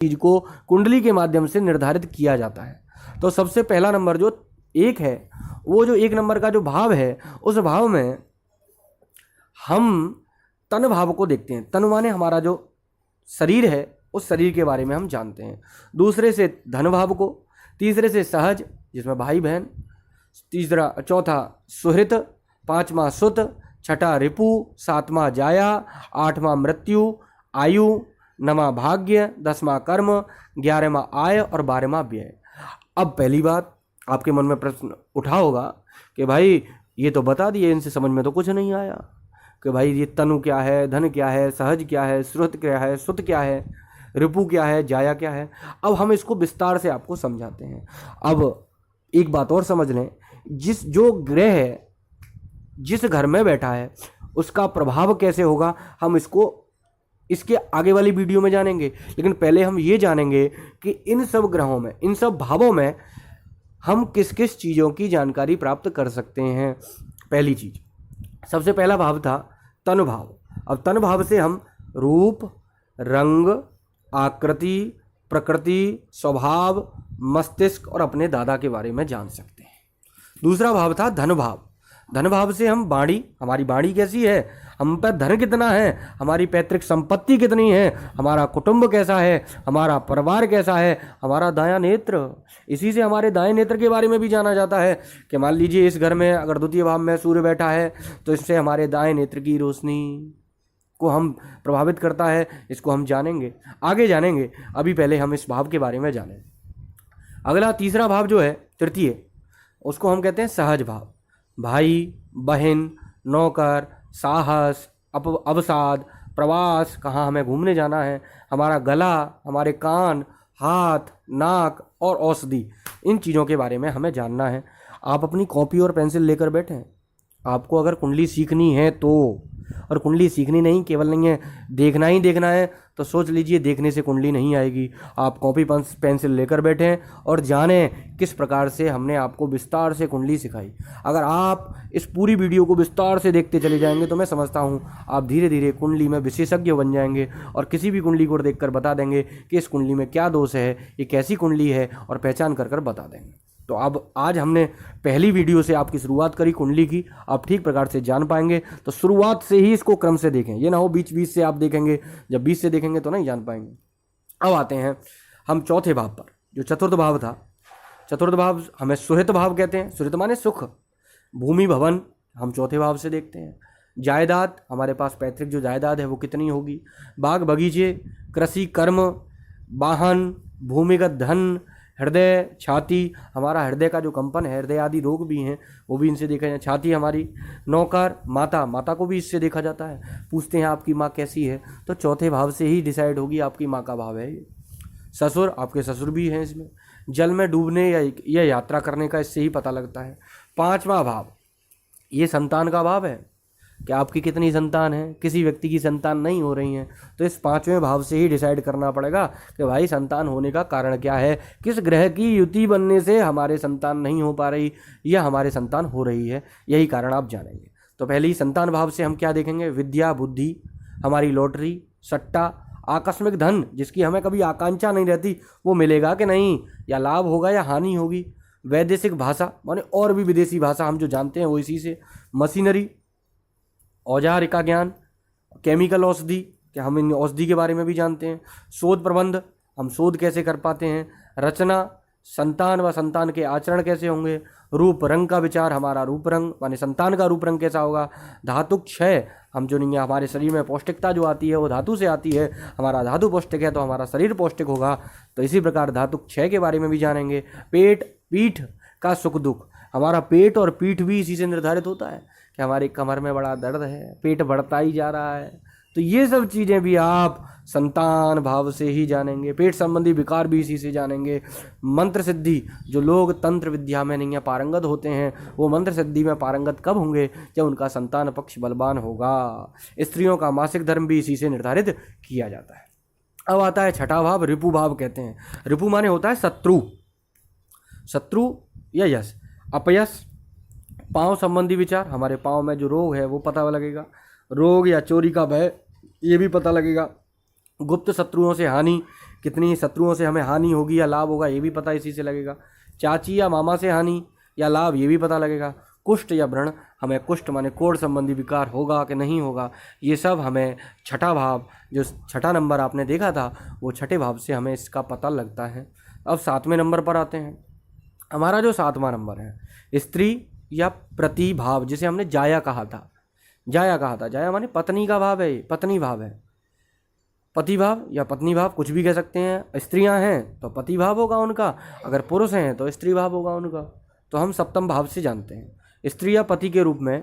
चीज को कुंडली के माध्यम से निर्धारित किया जाता है। तो सबसे पहला नंबर जो एक है, वो जो एक नंबर का जो भाव है, उस भाव में हम तन भाव को देखते हैं। तन माने हमारा जो शरीर है, उस शरीर के बारे में हम जानते हैं। दूसरे से धन भाव को, तीसरे से सहज जिसमें भाई बहन, चौथा सुहृत, पांचवा सुत, छठा रिपु, सातवां जाया, आठवां मृत्यु, आयु, नवा भाग्य, 10वां कर्म, 11वां आय और 12वां व्यय। अब पहली बात आपके मन में प्रश्न उठा होगा कि भाई ये तो बता दिए, इनसे समझ में तो कुछ नहीं आया कि भाई ये तनु क्या है, धन क्या है, सहज क्या है, श्रुत क्या है, सुत क्या है, रिपु क्या है, जाया क्या है। अब हम इसको विस्तार से आपको समझाते हैं। अब एक बात और समझ लें, जो ग्रह है जिस घर में बैठा है उसका प्रभाव कैसे होगा, हम इसके आगे वाली वीडियो में जानेंगे। लेकिन पहले हम ये जानेंगे कि इन सब ग्रहों में, इन सब भावों में हम किस किस चीज़ों की जानकारी प्राप्त कर सकते हैं। पहली चीज, सबसे पहला भाव था तन भाव। अब तन भाव से हम रूप, रंग, आकृति, प्रकृति, स्वभाव, मस्तिष्क और अपने दादा के बारे में जान सकते हैं। दूसरा भाव था धन भाव। धन भाव से हम वाणी, हमारी वाणी कैसी है, हम पर धन कितना है, हमारी पैतृक संपत्ति कितनी है, हमारा कुटुंब कैसा है, हमारा परिवार कैसा है, हमारा दायां नेत्र। इसी से हमारे दाएं नेत्र के बारे में भी जाना जाता है कि मान लीजिए इस घर में अगर द्वितीय भाव में सूर्य बैठा है तो इससे हमारे दाएं नेत्र की रोशनी को हम प्रभावित करता है। इसको हम जानेंगे, आगे जानेंगे। अभी पहले हम इस भाव के बारे में जानें। अगला तीसरा भाव जो है तृतीय, उसको हम कहते हैं सहज भाव। भाई बहन, नौकर, साहस, अवसाद, प्रवास, कहाँ हमें घूमने जाना है, हमारा गला, हमारे कान, हाथ, नाक और औषधि, इन चीज़ों के बारे में हमें जानना है। आप अपनी कॉपी और पेंसिल लेकर बैठें। आपको अगर कुंडली सीखनी है तो, और कुंडली सीखनी नहीं, केवल नहीं है देखना ही देखना है, तो सोच लीजिए देखने से कुंडली नहीं आएगी। आप कॉपी पेंसिल लेकर बैठें और जानें किस प्रकार से हमने आपको विस्तार से कुंडली सिखाई। अगर आप इस पूरी वीडियो को विस्तार से देखते चले जाएंगे तो मैं समझता हूँ आप धीरे धीरे कुंडली में विशेषज्ञ बन जाएंगे और किसी भी कुंडली को देखकर बता देंगे कि इस कुंडली में क्या दोष है, ये कैसी कुंडली है, और पहचान कर बता देंगे। तो अब आज हमने पहली वीडियो से आपकी शुरुआत करी कुंडली की, आप ठीक प्रकार से जान पाएंगे। तो शुरुआत से ही इसको क्रम से देखें, ये ना हो बीच बीच से आप देखेंगे, जब बीच से देखेंगे तो नहीं जान पाएंगे। अब आते हैं हम चौथे भाव पर, जो चतुर्थ भाव था। चतुर्थ भाव हमें सुहृत भाव कहते हैं। सुहृत माने सुख, भूमि, भवन, हम चौथे भाव से देखते हैं। जायदाद, हमारे पास पैतृक जो जायदाद है वो कितनी होगी। बाग बगीचे, कृषि, कर्म, वाहन, भूमिगत धन, हृदय, छाती, हमारा हृदय का जो कंपन है, हृदय आदि रोग भी हैं वो भी इनसे देखा जाए। छाती हमारी, नौकर, माता, माता को भी इससे देखा जाता है। पूछते हैं आपकी माँ कैसी है, तो चौथे भाव से ही डिसाइड होगी आपकी माँ का भाव है ये। ससुर, आपके ससुर भी हैं इसमें। जल में डूबने या यात्रा करने का इससे ही पता लगता है। पांचवा भाव, ये संतान का भाव है कि आपकी कितनी संतान है। किसी व्यक्ति की संतान नहीं हो रही है तो इस पांचवें भाव से ही डिसाइड करना पड़ेगा कि भाई संतान होने का कारण क्या है, किस ग्रह की युति बनने से हमारे संतान नहीं हो पा रही या हमारे संतान हो रही है, यही कारण आप जानेंगे। तो पहले ही संतान भाव से हम क्या देखेंगे, विद्या, बुद्धि, हमारी लॉटरी, सट्टा, आकस्मिक धन, जिसकी हमें कभी आकांक्षा नहीं रहती वो मिलेगा कि नहीं, या लाभ होगा या हानि होगी। वैदेशिक भाषा माने और भी विदेशी भाषा हम जो जानते हैं वो इसी से। मशीनरी, औजार का ज्ञान, केमिकल औषधि, क्या हम इन औषधि के बारे में भी जानते हैं। शोध प्रबंध, हम शोध कैसे कर पाते हैं। रचना, संतान व संतान के आचरण कैसे होंगे। रूप रंग का विचार, हमारा रूप रंग माने संतान का रूप रंग कैसा होगा। धातु क्षय, हम जो नहीं है, हमारे शरीर में पौष्टिकता जो आती है वो धातु से आती है, हमारा धातु पौष्टिक है तो हमारा शरीर पौष्टिक होगा। तो इसी प्रकार धातु क्षय के बारे में भी जानेंगे। पेट, पीठ का सुख दुख, हमारा पेट और पीठ भी इसी से निर्धारित होता है कि हमारी कमर में बड़ा दर्द है, पेट बढ़ता ही जा रहा है। तो ये सब चीज़ें भी आप संतान भाव से ही जानेंगे। पेट संबंधी विकार भी इसी से जानेंगे। मंत्र सिद्धि, जो लोग तंत्र विद्या में नहीं पारंगत होते हैं वो मंत्र सिद्धि में पारंगत कब होंगे, जब उनका संतान पक्ष बलवान होगा। स्त्रियों का मासिक धर्म भी इसी से निर्धारित किया जाता है। अब आता है छठा भाव, रिपु भाव कहते हैं। रिपु माने होता है शत्रु, शत्रु या यश, अपयश, पाँव संबंधी विचार, हमारे पाँव में जो रोग है वो पता लगेगा। रोग या चोरी का भय, ये भी पता लगेगा। गुप्त शत्रुओं से हानि, कितनी शत्रुओं से हमें हानि होगी या लाभ होगा ये भी पता इसी से लगेगा। चाची या मामा से हानि या लाभ ये भी पता लगेगा। कुष्ठ या व्रण, हमें कुष्ठ माने कोढ़ संबंधी विकार होगा कि नहीं होगा, ये सब हमें छठा भाव, जो छठा नंबर आपने देखा था वो छठे भाव से हमें इसका पता लगता है। अब 7वें नंबर पर आते हैं। हमारा जो 7वां नंबर है स्त्री या प्रतिभाव, जिसे हमने जाया कहा था। जाया माने पत्नी का भाव है, पत्नी भाव है। पति भाव या पत्नी भाव कुछ भी कह सकते हैं। स्त्रियां हैं तो पति भाव होगा उनका, अगर पुरुष हैं तो स्त्री भाव होगा उनका। तो हम सप्तम भाव से जानते हैं स्त्री या पति के रूप में।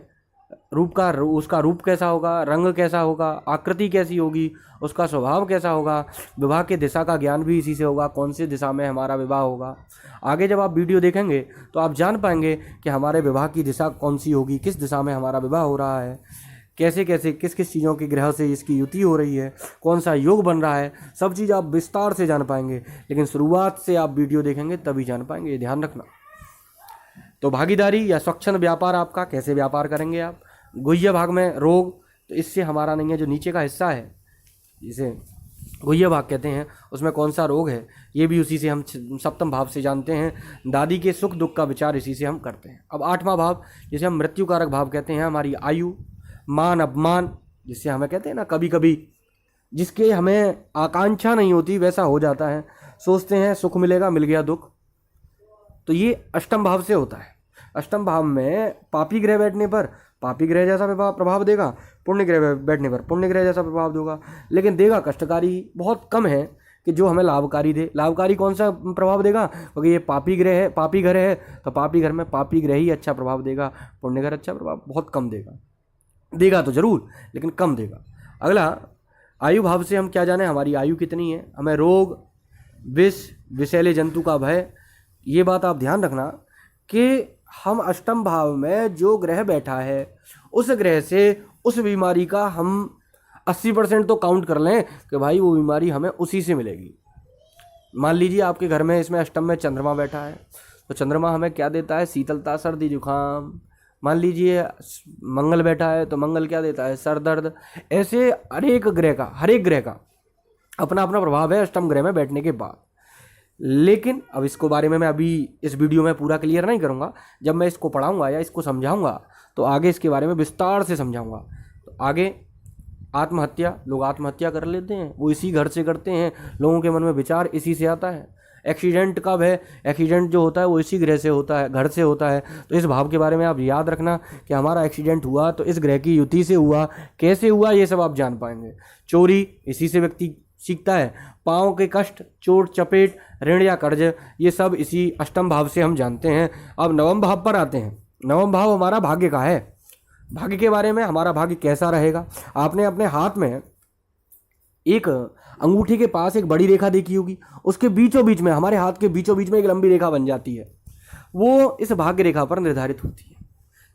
उसका रूप कैसा होगा, रंग कैसा होगा, आकृति कैसी होगी, उसका स्वभाव कैसा होगा। विवाह के दिशा का ज्ञान भी इसी से होगा, कौन सी दिशा में हमारा विवाह होगा। आगे जब आप वीडियो देखेंगे तो आप जान पाएंगे कि हमारे विवाह की दिशा कौन सी होगी, किस दिशा में हमारा विवाह हो रहा है, कैसे कैसे किस किस चीज़ों के ग्रह से इसकी युति हो रही है, कौन सा योग बन रहा है, सब चीज़ आप विस्तार से जान पाएंगे। लेकिन शुरुआत से आप वीडियो देखेंगे तभी जान पाएंगे, ये ध्यान रखना। तो भागीदारी या स्वच्छंद व्यापार आपका, कैसे व्यापार करेंगे आप। गुह्य भाग में रोग, तो इससे हमारा नहीं है, जो नीचे का हिस्सा है जिसे गुह्य भाग कहते हैं, उसमें कौन सा रोग है ये भी उसी से हम सप्तम भाव से जानते हैं। दादी के सुख दुख का विचार इसी से हम करते हैं। अब 8वां भाव जिसे हम मृत्युकारक भाव कहते हैं, हमारी आयु, मान अपमान, जिससे हमें कहते हैं ना कभी कभी जिसके हमें आकांक्षा नहीं होती वैसा हो जाता है, सोचते हैं सुख मिलेगा, मिल गया दुख। तो ये अष्टम भाव से होता है। अष्टम भाव में पापी ग्रह बैठने पर पापी ग्रह जैसा प्रभाव देगा, पुण्य ग्रह बैठने पर पुण्य ग्रह जैसा प्रभाव देगा, लेकिन देगा कष्टकारी। बहुत कम है कि जो हमें लाभकारी दे। लाभकारी कौन सा प्रभाव देगा, क्योंकि ये पापी ग्रह है, पापी घर है, तो पापी घर में पापी ग्रह ही अच्छा प्रभाव देगा, पुण्य घर अच्छा प्रभाव बहुत कम देगा। देगा तो जरूर लेकिन कम देगा। अगला आयु भाव से हम क्या जाने, हमारी आयु कितनी है। हमें रोग, विष, विषैले जंतु का भय, ये बात आप ध्यान रखना कि हम अष्टम भाव में जो ग्रह बैठा है उस ग्रह से उस बीमारी का हम 80% तो काउंट कर लें कि भाई वो बीमारी हमें उसी से मिलेगी। मान लीजिए आपके घर में इसमें अष्टम में चंद्रमा बैठा है, तो चंद्रमा हमें क्या देता है, शीतलता, सर्दी, जुकाम। मान लीजिए मंगल बैठा है तो मंगल क्या देता है, सर दर्द। ऐसे हर एक ग्रह का अपना अपना प्रभाव है अष्टम ग्रह में बैठने के बाद। लेकिन अब इसको बारे में मैं अभी इस वीडियो में पूरा क्लियर नहीं करूंगा। जब मैं इसको पढ़ाऊंगा या इसको समझाऊंगा तो आगे इसके बारे में विस्तार से समझाऊंगा। तो आगे आत्महत्या, लोग आत्महत्या कर लेते हैं, वो इसी घर से करते हैं, लोगों के मन में विचार इसी से आता है। एक्सीडेंट कब है, एक्सीडेंट जो होता है वो इसी ग्रह से होता है, घर से होता है। तो इस भाव के बारे में आप याद रखना कि हमारा एक्सीडेंट हुआ तो इस ग्रह की युति से हुआ, कैसे हुआ ये सब आप जान पाएंगे। चोरी इसी से व्यक्ति सीखता है। पाँव के कष्ट, चोट चपेट, ऋण या कर्ज, ये सब इसी अष्टम भाव से हम जानते हैं। अब नवम भाव पर आते हैं। नवम भाव हमारा भाग्य का है। भाग्य के बारे में, हमारा भाग्य कैसा रहेगा। आपने अपने हाथ में एक अंगूठी के पास एक बड़ी रेखा देखी होगी, उसके बीचों बीच में, हमारे हाथ के बीचों बीच में एक लंबी रेखा बन जाती है, वो इस भाग्य रेखा पर निर्धारित होती है।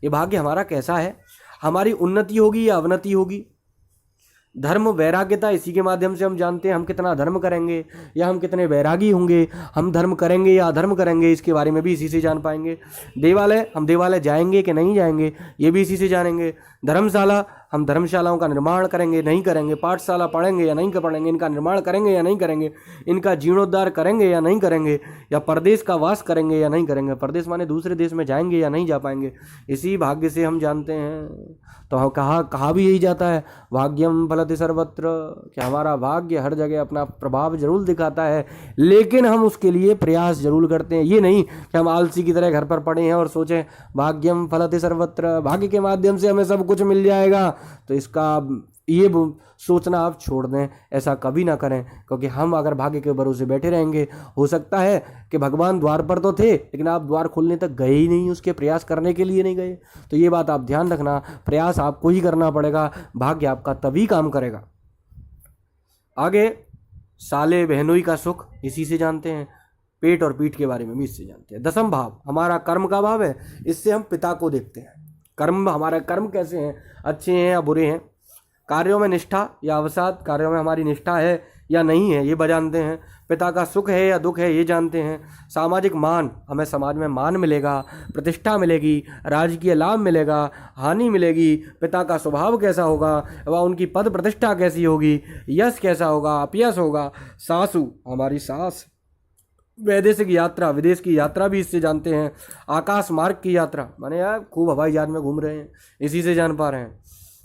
ये भाग्य हमारा कैसा है, हमारी उन्नति होगी या अवनति होगी। धर्म, वैराग्यता, इसी के माध्यम से हम जानते हैं हम कितना धर्म करेंगे या हम कितने वैरागी होंगे। हम धर्म करेंगे या अधर्म करेंगे, इसके बारे में भी इसी से जान पाएंगे। देवालय, हम देवालय जाएंगे कि नहीं जाएंगे, ये भी इसी से जानेंगे। धर्मशाला, हम धर्मशालाओं का निर्माण करेंगे नहीं करेंगे। पाठशाला पढ़ेंगे या नहीं पढ़ेंगे, इनका निर्माण करेंगे या नहीं करेंगे, इनका जीर्णोद्धार करेंगे या नहीं करेंगे, या परदेश का वास करेंगे या नहीं करेंगे। परदेश माने दूसरे देश में जाएंगे या नहीं जा पाएंगे, इसी भाग्य से हम जानते हैं। तो कहा भी यही जाता है, भाग्यम फलति सर्वत्र, कि हमारा भाग्य हर जगह अपना प्रभाव जरूर दिखाता है, लेकिन हम उसके लिए प्रयास जरूर करते हैं। ये नहीं कि हम आलसी की तरह घर पर पड़े हैं और सोचें भाग्यम फलति सर्वत्र, भाग्य के माध्यम से हमें सब कुछ मिल जाएगा। तो इसका ये सोचना आप छोड़ दें, ऐसा कभी ना करें, क्योंकि हम अगर भाग्य के भरोसे बैठे रहेंगे, हो सकता है कि भगवान द्वार पर तो थे लेकिन आप द्वार खोलने तक गए ही नहीं, उसके प्रयास करने के लिए नहीं गए। तो ये बात आप ध्यान रखना, प्रयास आपको ही करना पड़ेगा, भाग्य आपका तभी काम करेगा। आगे साले बहनोई का सुख, इसी से जानते हैं। पेट और पीठ के बारे में भी इससे जानते हैं। दसम भाव हमारा कर्म का भाव है, इससे हम पिता को देखते हैं। कर्म, हमारे कर्म कैसे हैं, अच्छे हैं या बुरे हैं। कार्यों में निष्ठा या अवसाद, कार्यों में हमारी निष्ठा है या नहीं है, ये बजानते हैं। पिता का सुख है या दुख है ये जानते हैं। सामाजिक मान, हमें समाज में मान मिलेगा, प्रतिष्ठा मिलेगी, राजकीय लाभ मिलेगा, हानि मिलेगी, पिता का स्वभाव कैसा होगा व उनकी पद प्रतिष्ठा कैसी होगी, यश कैसा होगा, अपयश होगा। सासु, हमारी सास। वैदेशिक यात्रा, विदेश की यात्रा भी इससे जानते हैं। आकाश मार्ग की यात्रा, माने यार खूब हवाई जहाज में घूम रहे हैं, इसी से जान पा रहे हैं।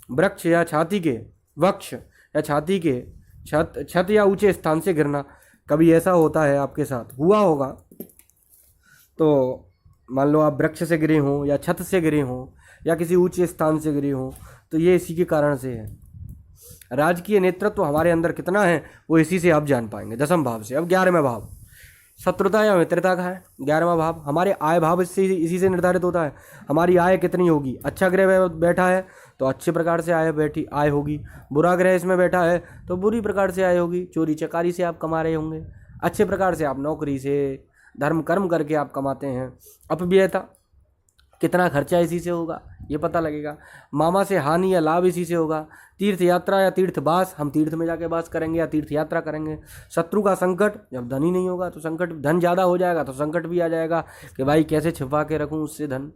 वृक्ष या छाती के, वृक्ष या छाती के छत या ऊंचे स्थान से गिरना, कभी ऐसा होता है आपके साथ, हुआ होगा, तो मान लो आप वृक्ष से गिरे हों या छत से गिरे हों या किसी ऊंचे स्थान से गिरे हों, तो ये इसी के कारण से है। राजकीय नेतृत्व हमारे अंदर कितना है वो इसी से आप जान पाएंगे, 10वें भाव से। अब 11वें भाव, शत्रुता या मित्रता का है। 11वां भाव हमारे आय भाव इससे इसी से निर्धारित होता है। हमारी आय कितनी होगी, अच्छा ग्रह बैठा है तो अच्छे प्रकार से आय होगी, बुरा ग्रह इसमें बैठा है तो बुरी प्रकार से आय होगी। चोरी चकारी से आप कमा रहे होंगे, अच्छे प्रकार से आप नौकरी से, धर्म कर्म करके आप कमाते हैं। अपव्ययता, कितना खर्चा इसी से होगा ये पता लगेगा। मामा से हानि या लाभ इसी से होगा। तीर्थ यात्रा या तीर्थवास, हम तीर्थ में जाके वास करेंगे या तीर्थ यात्रा करेंगे। शत्रु का संकट, जब धन ही नहीं होगा तो संकट, धन ज़्यादा हो जाएगा तो संकट भी आ जाएगा कि भाई कैसे छिपा के रखूँ उससे धन।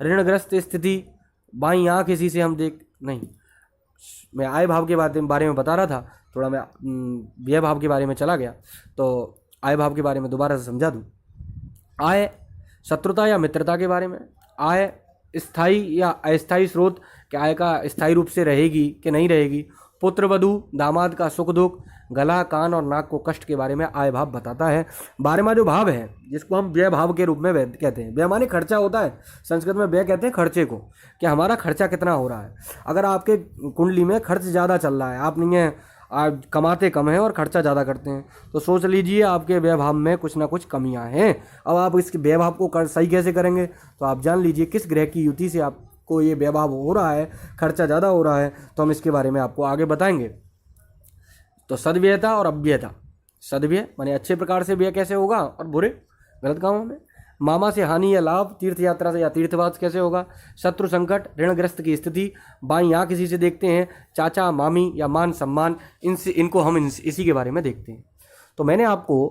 ऋणग्रस्त स्थिति, बाईं आँख इसी से हम देख नहीं। मैं आय भाव के बारे में बता रहा था, थोड़ा मैं व्यय भाव के बारे में चला गया, तो आय भाव के बारे में दोबारा से समझा दूँ। आय शत्रुता या मित्रता के बारे में। आय स्थायी या अस्थायी स्रोत, कि आय का स्थायी रूप से रहेगी कि नहीं रहेगी। पुत्र वधू, दामाद का सुख दुख, गला कान और नाक को कष्ट के बारे में आय भाव बताता है। 12वां जो भाव है जिसको हम व्यय भाव के रूप में कहते हैं, व्यय माने खर्चा होता है, संस्कृत में व्यय कहते हैं खर्चे को, कि हमारा खर्चा कितना हो रहा है। अगर आपके कुंडली में खर्च ज़्यादा चल रहा है, आप नहीं है, आप कमाते कम हैं और खर्चा ज़्यादा करते हैं, तो सोच लीजिए आपके व्यय भाव में कुछ ना कुछ कमियां हैं। अब आप इस व्यय भाव को सही कैसे करेंगे, तो आप जान लीजिए किस ग्रह की युति से आपको ये व्यय भाव हो रहा है, खर्चा ज़्यादा हो रहा है, तो हम इसके बारे में आपको आगे बताएंगे। तो सद्व्ययता और अव्ययता। सद्व्यय माने अच्छे प्रकार से व्यय कैसे होगा और बुरे गलत कामों में। मामा से हानि या लाभ, तीर्थ यात्रा से या तीर्थवास कैसे होगा। शत्रु संकट, ऋणग्रस्त की स्थिति, बाईं आँख इसी से देखते हैं। चाचा मामी या मान सम्मान, इनको हम इसी के बारे में देखते हैं। तो मैंने आपको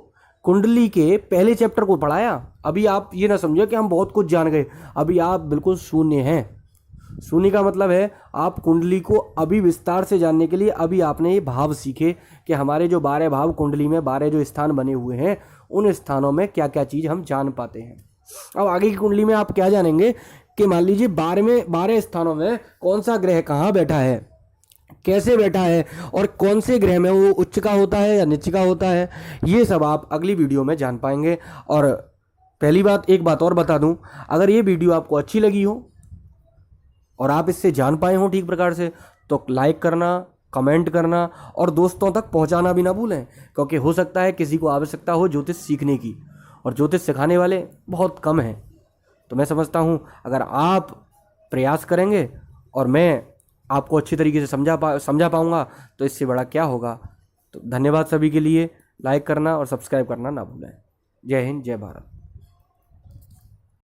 कुंडली के पहले चैप्टर को पढ़ाया। अभी आप ये ना समझो कि हम बहुत कुछ जान गए, अभी आप बिल्कुल शून्य हैं। शून्य का मतलब है आप कुंडली को अभी विस्तार से जानने के लिए अभी आपने ये भाव सीखे कि हमारे जो 12 भाव कुंडली में 12 जो स्थान बने हुए हैं उन स्थानों में क्या क्या चीज़ हम जान पाते हैं। अब आगे की कुंडली में आप क्या जानेंगे कि मान लीजिए 12 स्थानों में कौन सा ग्रह कहाँ बैठा है, कैसे बैठा है और कौन से ग्रह में वो उच्च का होता है या नीच का होता है, ये सब आप अगली वीडियो में जान पाएंगे। और पहली बात, एक बात और बता दूं, अगर ये वीडियो आपको अच्छी लगी हो और आप इससे जान पाए हो ठीक प्रकार से, तो लाइक करना, कमेंट करना और दोस्तों तक पहुंचाना भी ना भूलें, क्योंकि हो सकता है किसी को आवश्यकता हो ज्योतिष सीखने की, और ज्योतिष सिखाने वाले बहुत कम हैं। तो मैं समझता हूं अगर आप प्रयास करेंगे और मैं आपको अच्छी तरीके से समझा पाऊंगा तो इससे बड़ा क्या होगा। तो धन्यवाद सभी के लिए। लाइक करना और सब्सक्राइब करना ना भूलें। जय हिंद, जय भारत।